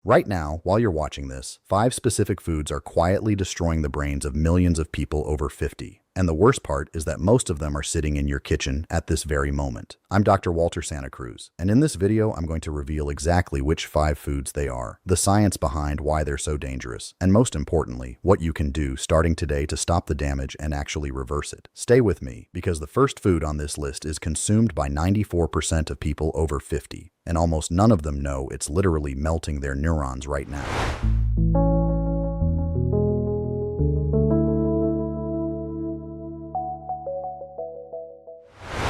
Right now, while you're watching this, 5 specific foods are quietly destroying the brains of millions of people over 50. And the worst part is that most of them are sitting in your kitchen at this very moment. I'm Dr. Walter Santa Cruz, and in this video, I'm going to reveal exactly which 5 foods they are, the science behind why they're so dangerous, and most importantly, what you can do starting today to stop the damage and actually reverse it. Stay with me, because the first food on this list is consumed by 94% of people over 50, and almost none of them know it's literally melting their neurons right now.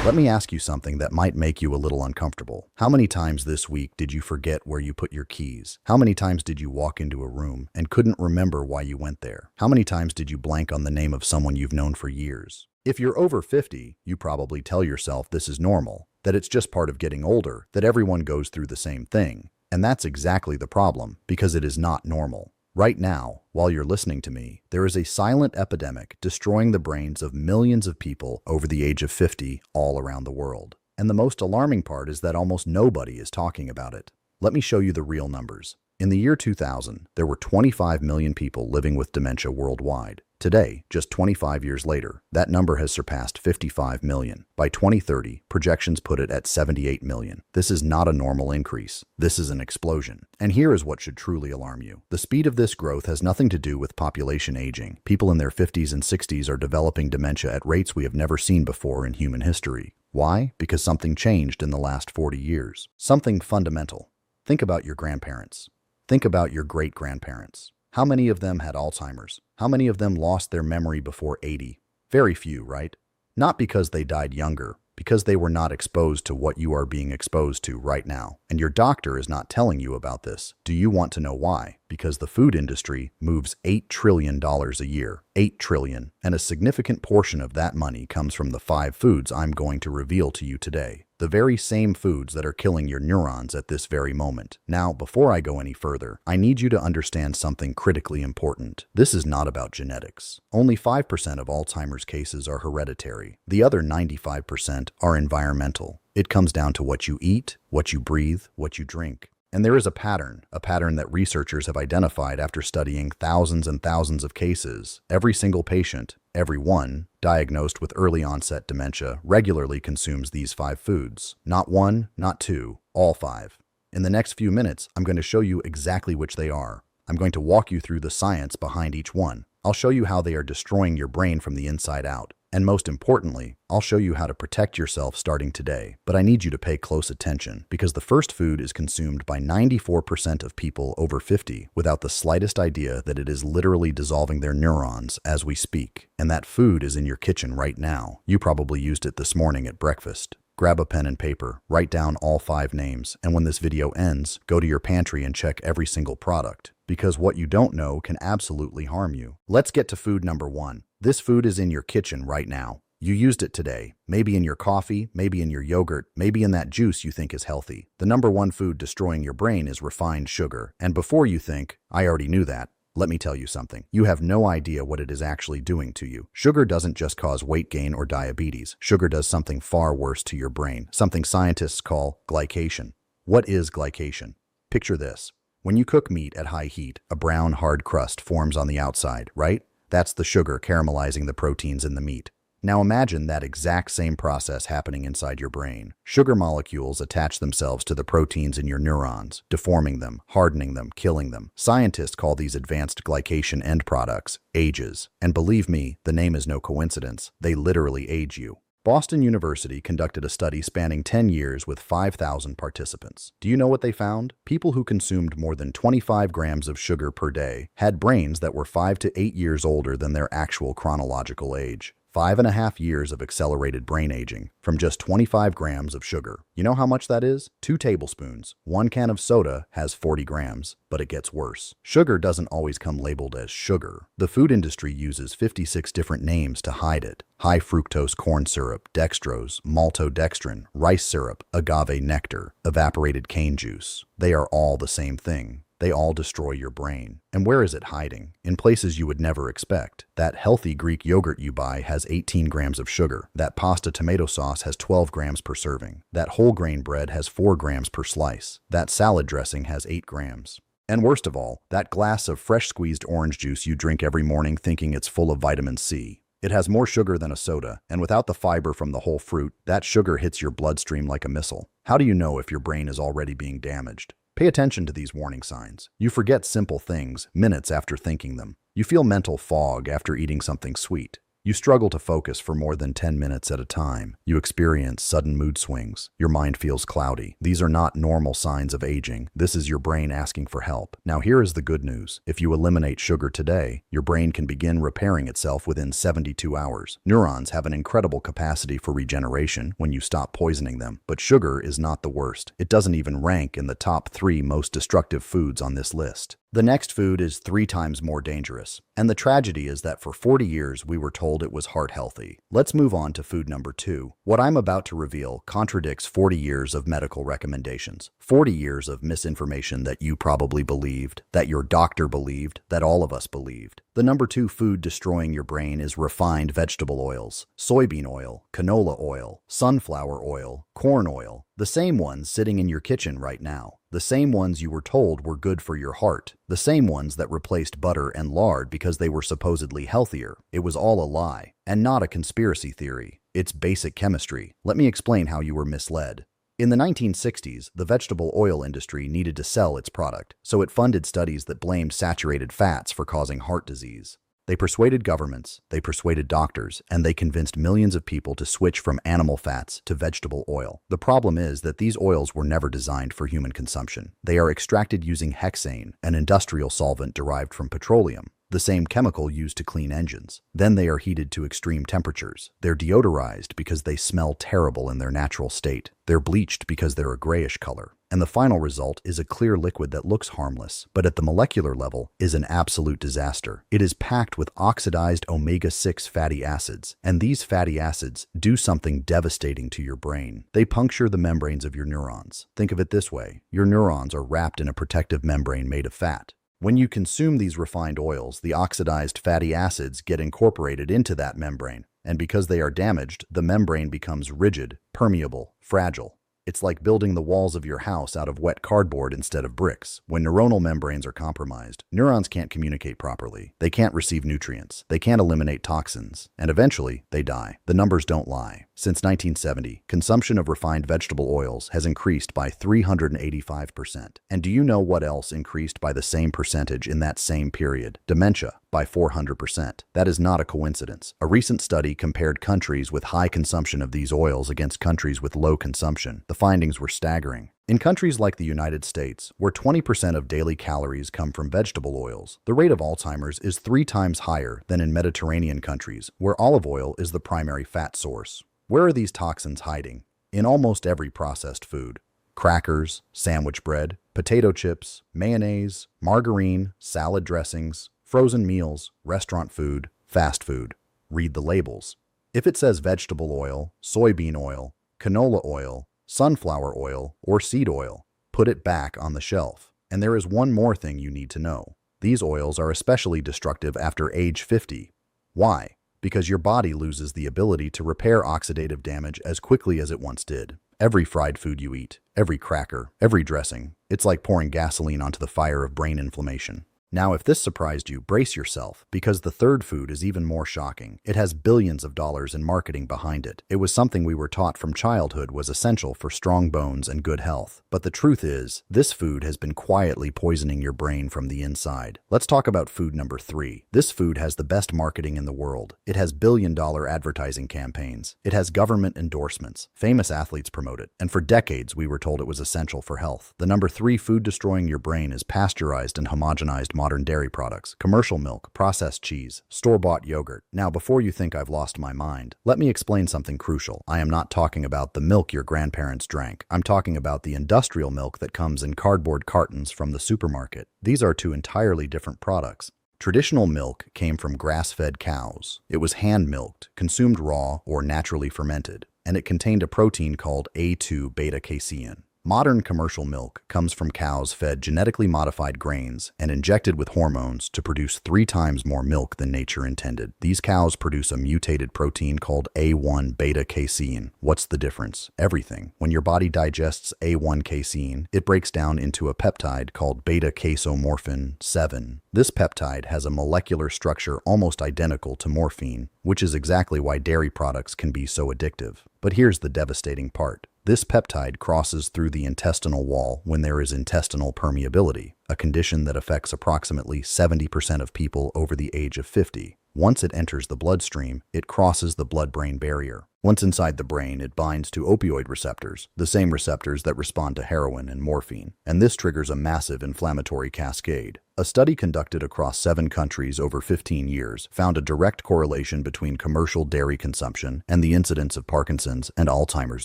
Let me ask you something that might make you a little uncomfortable. How many times this week did you forget where you put your keys? How many times did you walk into a room and couldn't remember why you went there? How many times did you blank on the name of someone you've known for years? If you're over 50, you probably tell yourself this is normal, that it's just part of getting older, that everyone goes through the same thing. And that's exactly the problem, because it is not normal. Right now, while you're listening to me, there is a silent epidemic destroying the brains of millions of people over the age of 50 all around the world. And the most alarming part is that almost nobody is talking about it. Let me show you the real numbers. In the year 2000, there were 25 million people living with dementia worldwide. Today, just 25 years later, that number has surpassed 55 million. By 2030, projections put it at 78 million. This is not a normal increase. This is an explosion. And here is what should truly alarm you. The speed of this growth has nothing to do with population aging. People in their 50s and 60s are developing dementia at rates we have never seen before in human history. Why? Because something changed in the last 40 years. Something fundamental. Think about your grandparents. Think about your great-grandparents. How many of them had Alzheimer's? How many of them lost their memory before 80? Very few, right? Not because they died younger, because they were not exposed to what you are being exposed to right now. And your doctor is not telling you about this. Do you want to know why? Because the food industry moves $8 trillion a year. $8 trillion. And a significant portion of that money comes from the 5 foods I'm going to reveal to you today. The very same foods that are killing your neurons at this very moment. Now, before I go any further, I need you to understand something critically important. This is not about genetics. Only 5% of Alzheimer's cases are hereditary. The other 95% are environmental. It comes down to what you eat, what you breathe, what you drink. And there is a pattern that researchers have identified after studying thousands and thousands of cases. Every single patient, every one, diagnosed with early onset dementia regularly consumes these 5 foods. Not 1, not 2, all 5. In the next few minutes, I'm going to show you exactly which they are. I'm going to walk you through the science behind each one. I'll show you how they are destroying your brain from the inside out. And most importantly, I'll show you how to protect yourself starting today. But I need you to pay close attention, because the first food is consumed by 94% of people over 50 without the slightest idea that it is literally dissolving their neurons as we speak. And that food is in your kitchen right now. You probably used it this morning at breakfast. Grab a pen and paper, write down all 5 names, and when this video ends, go to your pantry and check every single product, because what you don't know can absolutely harm you. Let's get to food number 1. This food is in your kitchen right now. You used it today, maybe in your coffee, maybe in your yogurt, maybe in that juice you think is healthy. The number 1 food destroying your brain is refined sugar. And before you think, I already knew that, let me tell you something. You have no idea what it is actually doing to you. Sugar doesn't just cause weight gain or diabetes. Sugar does something far worse to your brain, something scientists call glycation. What is glycation? Picture this. When you cook meat at high heat, a brown, hard crust forms on the outside, right? That's the sugar caramelizing the proteins in the meat. Now imagine that exact same process happening inside your brain. Sugar molecules attach themselves to the proteins in your neurons, deforming them, hardening them, killing them. Scientists call these advanced glycation end products AGEs. And believe me, the name is no coincidence. They literally age you. Boston University conducted a study spanning 10 years with 5,000 participants. Do you know what they found? People who consumed more than 25 grams of sugar per day had brains that were 5 to 8 years older than their actual chronological age. 5.5 years of accelerated brain aging from just 25 grams of sugar. You know how much that is? 2 tablespoons. 1 can of soda has 40 grams, but it gets worse. Sugar doesn't always come labeled as sugar. The food industry uses 56 different names to hide it. High fructose corn syrup, dextrose, maltodextrin, rice syrup, agave nectar, evaporated cane juice. They are all the same thing. They all destroy your brain. And where is it hiding? In places you would never expect. That healthy Greek yogurt you buy has 18 grams of sugar. That pasta tomato sauce has 12 grams per serving. That whole grain bread has 4 grams per slice. That salad dressing has 8 grams. And worst of all, that glass of fresh squeezed orange juice you drink every morning thinking it's full of vitamin C. It has more sugar than a soda, and without the fiber from the whole fruit, that sugar hits your bloodstream like a missile. How do you know if your brain is already being damaged? Pay attention to these warning signs. You forget simple things minutes after thinking them. You feel mental fog after eating something sweet. You struggle to focus for more than 10 minutes at a time. You experience sudden mood swings. Your mind feels cloudy. These are not normal signs of aging. This is your brain asking for help. Now here is the good news. If you eliminate sugar today, your brain can begin repairing itself within 72 hours. Neurons have an incredible capacity for regeneration when you stop poisoning them. But sugar is not the worst. It doesn't even rank in the top 3 most destructive foods on this list. The next food is 3 times more dangerous. And the tragedy is that for 40 years we were told it was heart healthy. Let's move on to food number 2. What I'm about to reveal contradicts 40 years of medical recommendations. 40 years of misinformation that you probably believed, that your doctor believed, that all of us believed. The number 2 food destroying your brain is refined vegetable oils, soybean oil, canola oil, sunflower oil, corn oil, the same ones sitting in your kitchen right now. The same ones you were told were good for your heart. The same ones that replaced butter and lard because they were supposedly healthier. It was all a lie, and not a conspiracy theory. It's basic chemistry. Let me explain how you were misled. In the 1960s, the vegetable oil industry needed to sell its product, so it funded studies that blamed saturated fats for causing heart disease. They persuaded governments, they persuaded doctors, and they convinced millions of people to switch from animal fats to vegetable oil. The problem is that these oils were never designed for human consumption. They are extracted using hexane, an industrial solvent derived from petroleum, the same chemical used to clean engines. Then they are heated to extreme temperatures. They're deodorized because they smell terrible in their natural state. They're bleached because they're a grayish color. And the final result is a clear liquid that looks harmless, but at the molecular level is an absolute disaster. It is packed with oxidized omega-6 fatty acids, and these fatty acids do something devastating to your brain. They puncture the membranes of your neurons. Think of it this way. Your neurons are wrapped in a protective membrane made of fat. When you consume these refined oils, the oxidized fatty acids get incorporated into that membrane, and because they are damaged, the membrane becomes rigid, permeable, fragile. It's like building the walls of your house out of wet cardboard instead of bricks. When neuronal membranes are compromised, neurons can't communicate properly. They can't receive nutrients. They can't eliminate toxins. And eventually, they die. The numbers don't lie. Since 1970, consumption of refined vegetable oils has increased by 385%. And do you know what else increased by the same percentage in that same period? Dementia, by 400%. That is not a coincidence. A recent study compared countries with high consumption of these oils against countries with low consumption. The findings were staggering. In countries like the United States, where 20% of daily calories come from vegetable oils, the rate of Alzheimer's is 3 times higher than in Mediterranean countries, where olive oil is the primary fat source. Where are these toxins hiding? In almost every processed food. Crackers, sandwich bread, potato chips, mayonnaise, margarine, salad dressings, frozen meals, restaurant food, fast food. Read the labels. If it says vegetable oil, soybean oil, canola oil, sunflower oil, or seed oil, put it back on the shelf. And there is one more thing you need to know. These oils are especially destructive after age 50. Why? Because your body loses the ability to repair oxidative damage as quickly as it once did. Every fried food you eat, every cracker, every dressing, it's like pouring gasoline onto the fire of brain inflammation. Now, if this surprised you, brace yourself, because the third food is even more shocking. It has billions of dollars in marketing behind it. It was something we were taught from childhood was essential for strong bones and good health. But the truth is, this food has been quietly poisoning your brain from the inside. Let's talk about food number 3. This food has the best marketing in the world. It has billion-dollar advertising campaigns. It has government endorsements. Famous athletes promote it. And for decades, we were told it was essential for health. The number 3 food destroying your brain is pasteurized and homogenized modern dairy products, commercial milk, processed cheese, store-bought yogurt. Now, before you think I've lost my mind, let me explain something crucial. I am not talking about the milk your grandparents drank. I'm talking about the industrial milk that comes in cardboard cartons from the supermarket. These are 2 entirely different products. Traditional milk came from grass-fed cows. It was hand-milked, consumed raw or naturally fermented, and it contained a protein called A2 beta-casein. Modern commercial milk comes from cows fed genetically modified grains and injected with hormones to produce 3 times more milk than nature intended. These cows produce a mutated protein called A1 beta-casein. What's the difference? Everything. When your body digests A1 casein, it breaks down into a peptide called beta-casomorphin 7. This peptide has a molecular structure almost identical to morphine, which is exactly why dairy products can be so addictive. But here's the devastating part. This peptide crosses through the intestinal wall when there is intestinal permeability, a condition that affects approximately 70% of people over the age of 50. Once it enters the bloodstream, it crosses the blood-brain barrier. Once inside the brain, it binds to opioid receptors, the same receptors that respond to heroin and morphine, and this triggers a massive inflammatory cascade. A study conducted across 7 countries over 15 years found a direct correlation between commercial dairy consumption and the incidence of Parkinson's and Alzheimer's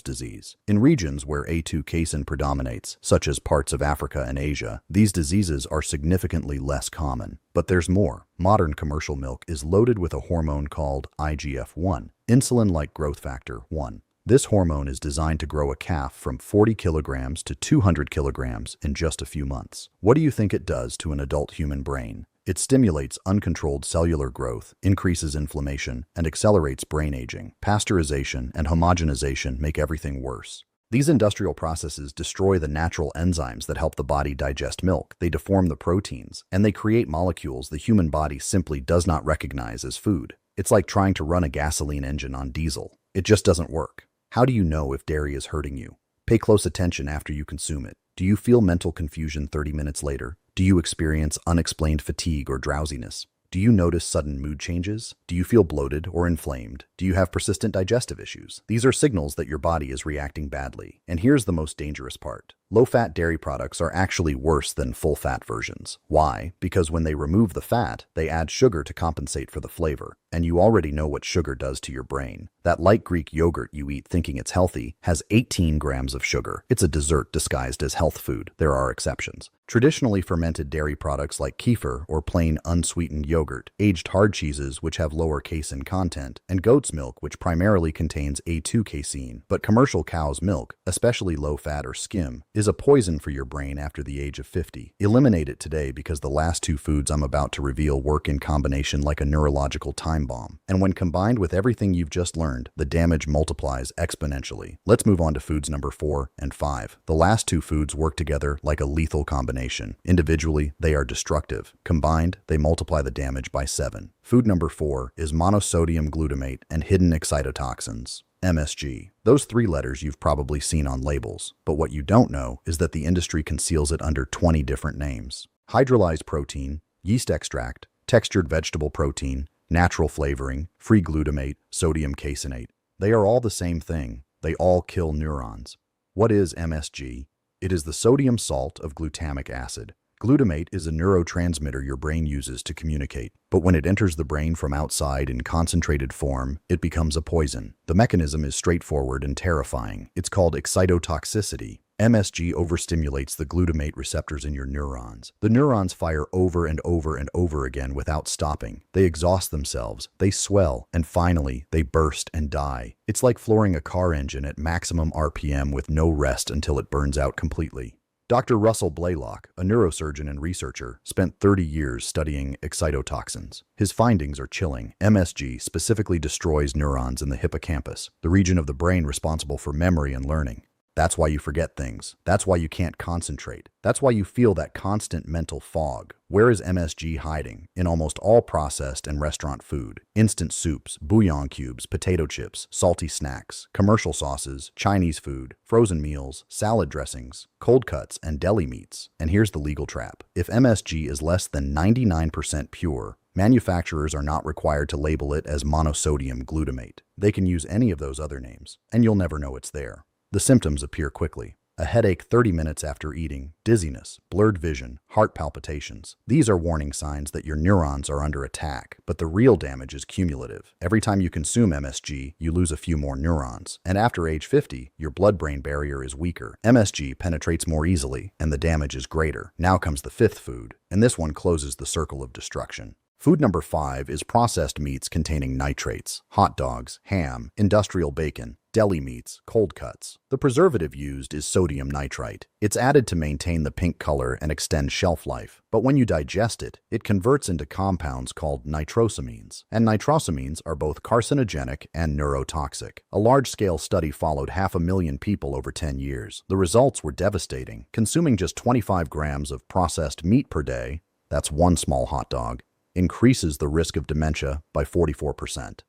disease. In regions where A2 casein predominates, such as parts of Africa and Asia, these diseases are significantly less common. But there's more. Modern commercial milk is loaded with a hormone called IGF-1, insulin-like growth factor 1. This hormone is designed to grow a calf from 40 kilograms to 200 kilograms in just a few months. What do you think it does to an adult human brain? It stimulates uncontrolled cellular growth, increases inflammation, and accelerates brain aging. Pasteurization and homogenization make everything worse. These industrial processes destroy the natural enzymes that help the body digest milk. They deform the proteins, and they create molecules the human body simply does not recognize as food. It's like trying to run a gasoline engine on diesel. It just doesn't work. How do you know if dairy is hurting you? Pay close attention after you consume it. Do you feel mental confusion 30 minutes later? Do you experience unexplained fatigue or drowsiness? Do you notice sudden mood changes? Do you feel bloated or inflamed? Do you have persistent digestive issues? These are signals that your body is reacting badly. And here's the most dangerous part. Low-fat dairy products are actually worse than full-fat versions. Why? Because when they remove the fat, they add sugar to compensate for the flavor. And you already know what sugar does to your brain. That light Greek yogurt you eat thinking it's healthy has 18 grams of sugar. It's a dessert disguised as health food. There are exceptions. Traditionally fermented dairy products like kefir or plain unsweetened yogurt, aged hard cheeses which have lower casein content, and goat's milk which primarily contains A2 casein. But commercial cow's milk, especially low-fat or skim, is a poison for your brain after the age of 50. Eliminate it today because the last 2 foods I'm about to reveal work in combination like a neurological time bomb. And when combined with everything you've just learned, the damage multiplies exponentially. Let's move on to foods number 4 and 5. The last 2 foods work together like a lethal combination. Individually, they are destructive. Combined, they multiply the damage by 7. Food number 4 is monosodium glutamate and hidden excitotoxins. MSG. Those 3 letters you've probably seen on labels, but what you don't know is that the industry conceals it under 20 different names. Hydrolyzed protein, yeast extract, textured vegetable protein, natural flavoring, free glutamate, sodium caseinate. They are all the same thing. They all kill neurons. What is MSG? It is the sodium salt of glutamic acid. Glutamate is a neurotransmitter your brain uses to communicate, but when it enters the brain from outside in concentrated form, it becomes a poison. The mechanism is straightforward and terrifying. It's called excitotoxicity. MSG overstimulates the glutamate receptors in your neurons. The neurons fire over and over and over again without stopping. They exhaust themselves, they swell, and finally, they burst and die. It's like flooring a car engine at maximum RPM with no rest until it burns out completely. Dr. Russell Blaylock, a neurosurgeon and researcher, spent 30 years studying excitotoxins. His findings are chilling. MSG specifically destroys neurons in the hippocampus, the region of the brain responsible for memory and learning. That's why you forget things. That's why you can't concentrate. That's why you feel that constant mental fog. Where is MSG hiding? In almost all processed and restaurant food. Instant soups, bouillon cubes, potato chips, salty snacks, commercial sauces, Chinese food, frozen meals, salad dressings, cold cuts, and deli meats. And here's the legal trap. If MSG is less than 99% pure, manufacturers are not required to label it as monosodium glutamate. They can use any of those other names, and you'll never know it's there. The symptoms appear quickly. A headache 30 minutes after eating, dizziness, blurred vision, heart palpitations. These are warning signs that your neurons are under attack, but the real damage is cumulative. Every time you consume MSG, you lose a few more neurons. And after age 50, your blood-brain barrier is weaker. MSG penetrates more easily, and the damage is greater. Now comes the 5th food, and this one closes the circle of destruction. Food number 5 is processed meats containing nitrates, hot dogs, ham, industrial bacon. Deli meats, cold cuts. The preservative used is sodium nitrite. It's added to maintain the pink color and extend shelf life. But when you digest it, it converts into compounds called nitrosamines. And nitrosamines are both carcinogenic and neurotoxic. A large-scale study followed 500,000 people over 10 years. The results were devastating. Consuming just 25 grams of processed meat per day, that's one small hot dog, increases the risk of dementia by 44%.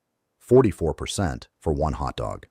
44% for one hot dog.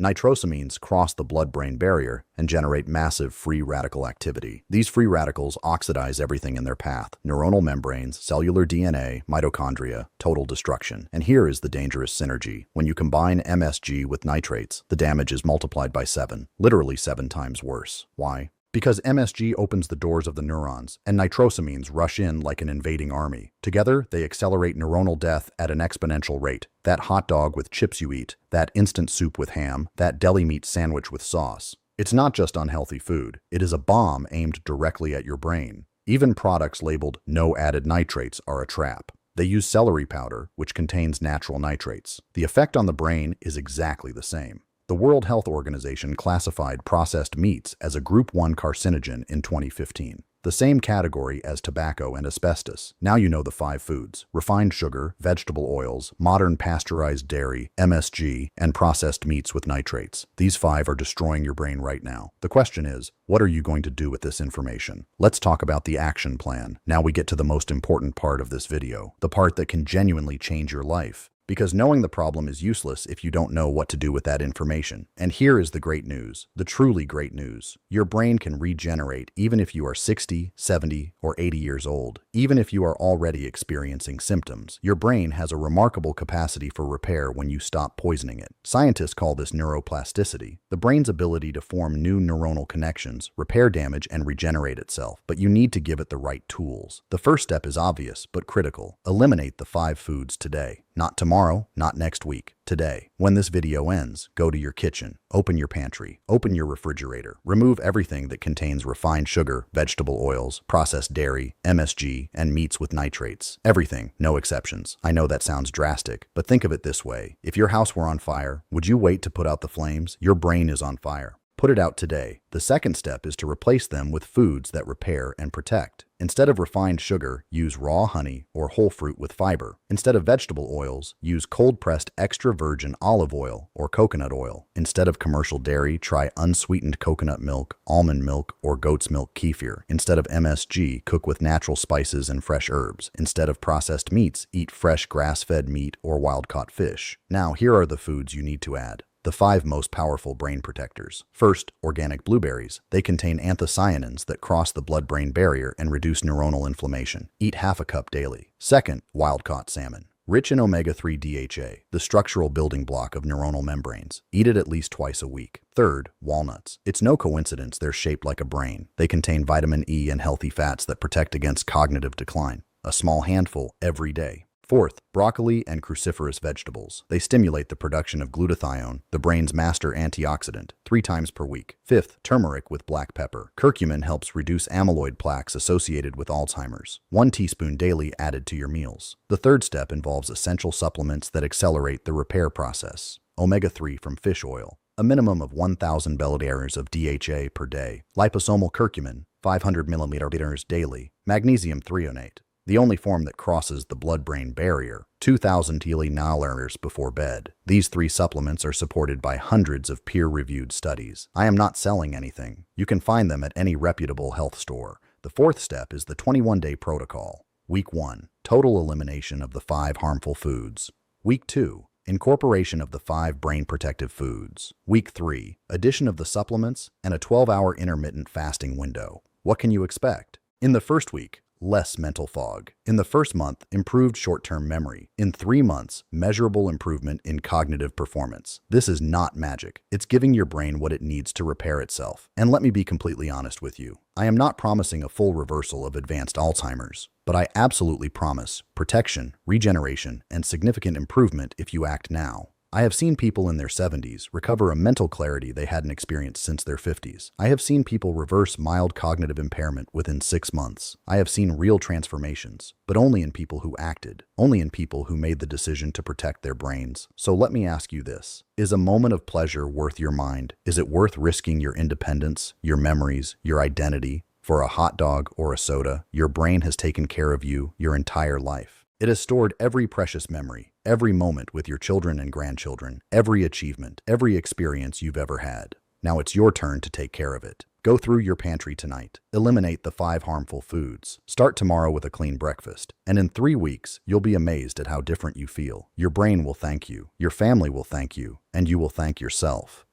Nitrosamines cross the blood-brain barrier and generate massive free radical activity. These free radicals oxidize everything in their path: neuronal membranes, cellular DNA, mitochondria, total destruction. And here is the dangerous synergy. When you combine MSG with nitrates, the damage is multiplied by 7, literally 7 times worse. Why? Because MSG opens the doors of the neurons, and nitrosamines rush in like an invading army. Together, they accelerate neuronal death at an exponential rate. That hot dog with chips you eat, that instant soup with ham, that deli meat sandwich with sauce. It's not just unhealthy food. It is a bomb aimed directly at your brain. Even products labeled "no added nitrates" are a trap. They use celery powder, which contains natural nitrates. The effect on the brain is exactly the same. The World Health Organization classified processed meats as a Group 1 carcinogen in 2015, the same category as tobacco and asbestos. Now you know the 5 foods: refined sugar, vegetable oils, modern pasteurized dairy, MSG, and processed meats with nitrates. These 5 are destroying your brain right now. The question is, what are you going to do with this information? Let's talk about the action plan. Now we get to the most important part of this video, the part that can genuinely change your life. Because knowing the problem is useless if you don't know what to do with that information. And here is the great news, the truly great news. Your brain can regenerate even if you are 60, 70, or 80 years old. Even if you are already experiencing symptoms, your brain has a remarkable capacity for repair when you stop poisoning it. Scientists call this neuroplasticity, the brain's ability to form new neuronal connections, repair damage, and regenerate itself. But you need to give it the right tools. The first step is obvious, but critical. Eliminate the 5 foods today. Not tomorrow, not next week, today. When this video ends, go to your kitchen, open your pantry, open your refrigerator, remove everything that contains refined sugar, vegetable oils, processed dairy, MSG, and meats with nitrates. Everything, no exceptions. I know that sounds drastic, but think of it this way. If your house were on fire, would you wait to put out the flames? Your brain is on fire. Put it out today. The second step is to replace them with foods that repair and protect. Instead of refined sugar, use raw honey or whole fruit with fiber. Instead of vegetable oils, use cold-pressed extra virgin olive oil or coconut oil. Instead of commercial dairy, try unsweetened coconut milk, almond milk, or goat's milk kefir. Instead of MSG, cook with natural spices and fresh herbs. Instead of processed meats, eat fresh grass-fed meat or wild-caught fish. Now, here are the foods you need to add. The 5 most powerful brain protectors. First, organic blueberries. They contain anthocyanins that cross the blood-brain barrier and reduce neuronal inflammation. Eat half a cup daily. Second, wild-caught salmon. Rich in omega-3 DHA, the structural building block of neuronal membranes. Eat it at least twice a week. Third, walnuts. It's no coincidence they're shaped like a brain. They contain vitamin E and healthy fats that protect against cognitive decline. A small handful every day. Fourth, broccoli and cruciferous vegetables. They stimulate the production of glutathione, the brain's master antioxidant, 3 times per week. Fifth, turmeric with black pepper. Curcumin helps reduce amyloid plaques associated with Alzheimer's. 1 teaspoon daily added to your meals. The third step involves essential supplements that accelerate the repair process. Omega-3 from fish oil. A minimum of 1,000 milliliters of DHA per day. Liposomal curcumin, 500 milliliters daily. Magnesium threonate, the only form that crosses the blood-brain barrier, 2,000 milliliters before bed. These 3 supplements are supported by hundreds of peer-reviewed studies. I am not selling anything. You can find them at any reputable health store. The fourth step is the 21-day protocol. Week 1, total elimination of the 5 harmful foods. Week 2, incorporation of the 5 brain-protective foods. Week 3, addition of the supplements and a 12-hour intermittent fasting window. What can you expect? In the first week, less mental fog. In the first month, improved short-term memory. In 3 months, measurable improvement in cognitive performance. This is not magic. It's giving your brain what it needs to repair itself. And let me be completely honest with you. I am not promising a full reversal of advanced Alzheimer's, but I absolutely promise protection, regeneration, and significant improvement if you act now. I have seen people in their 70s recover a mental clarity they hadn't experienced since their 50s. I have seen people reverse mild cognitive impairment within 6 months. I have seen real transformations, but only in people who acted, only in people who made the decision to protect their brains. So let me ask you this. Is a moment of pleasure worth your mind? Is it worth risking your independence, your memories, your identity, for a hot dog or a soda? Your brain has taken care of you your entire life. It has stored every precious memory, every moment with your children and grandchildren, every achievement, every experience you've ever had. Now it's your turn to take care of it. Go through your pantry tonight. Eliminate the 5 harmful foods. Start tomorrow with a clean breakfast. And in 3 weeks, you'll be amazed at how different you feel. Your brain will thank you, your family will thank you, and you will thank yourself.